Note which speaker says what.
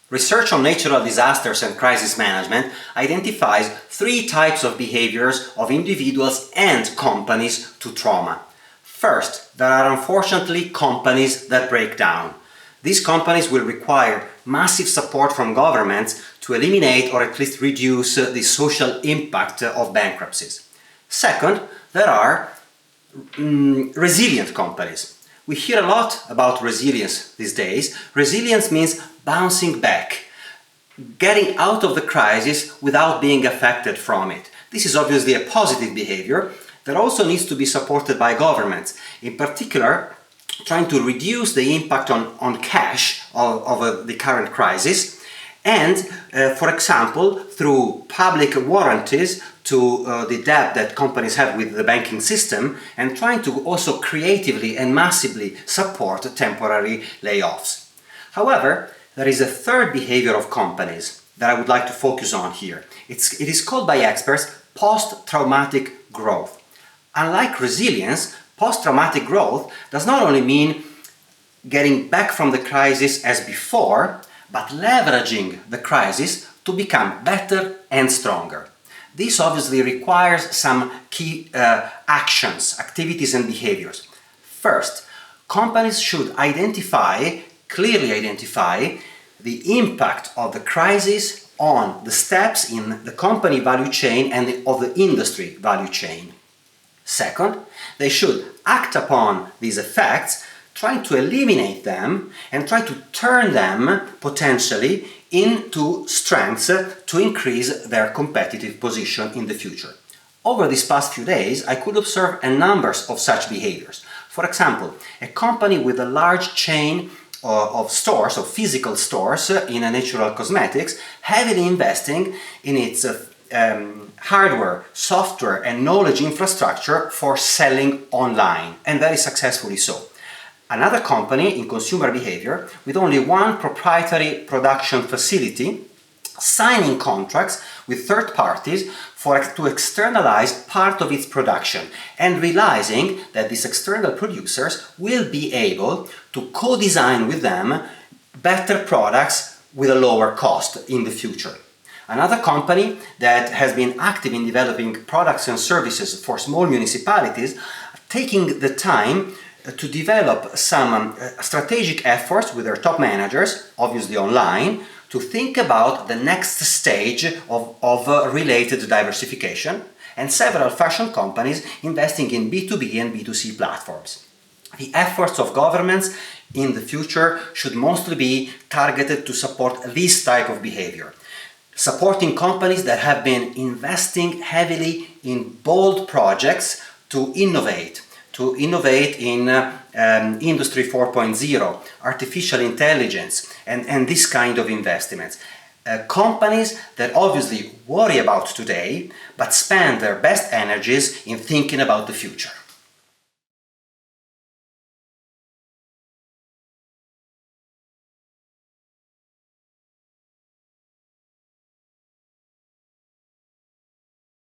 Speaker 1: Research on natural disasters and crisis management identifies three types of behaviors of individuals and companies to trauma. First, there are unfortunately companies that break down. These companies will require massive support from governments to eliminate or at least reduce the social impact of bankruptcies. Second, there are resilient companies. We hear a lot about resilience these days. Resilience means bouncing back, getting out of the crisis without being affected from it. This is obviously a positive behavior that also needs to be supported by governments, in particular trying to reduce the impact on cash of the current crisis and, for example, through public warranties to the debt that companies have with the banking system, and trying to also creatively and massively support temporary layoffs. However, there is a third behavior of companies that I would like to focus on here. It is called by experts post-traumatic growth. Unlike resilience, post-traumatic growth does not only mean getting back from the crisis as before, but leveraging the crisis to become better and stronger. This obviously requires some key actions, activities and behaviors. First, companies should clearly identify the impact of the crisis on the steps in the company value chain and of the industry value chain. Second, they should act upon these effects, trying to eliminate them and try to turn them potentially into strengths to increase their competitive position in the future. Over these past few days, I could observe a number of such behaviors. For example, a company with a large chain of stores, of physical stores in natural cosmetics, heavily investing in its hardware, software and knowledge infrastructure for selling online, and very successfully so. Another company in consumer behavior with only one proprietary production facility signing contracts with third parties to externalize part of its production and realizing that these external producers will be able to co-design with them better products with a lower cost in the future. Another company that has been active in developing products and services for small municipalities, taking the time to develop some strategic efforts with their top managers, obviously online, to think about the next stage of related diversification, and several fashion companies investing in B2B and B2C platforms. The efforts of governments in the future should mostly be targeted to support this type of behavior, supporting companies that have been investing heavily in bold projects to innovate in Industry 4.0, artificial intelligence, and this kind of investments. Companies that obviously worry about today, but spend their best energies in thinking about the future.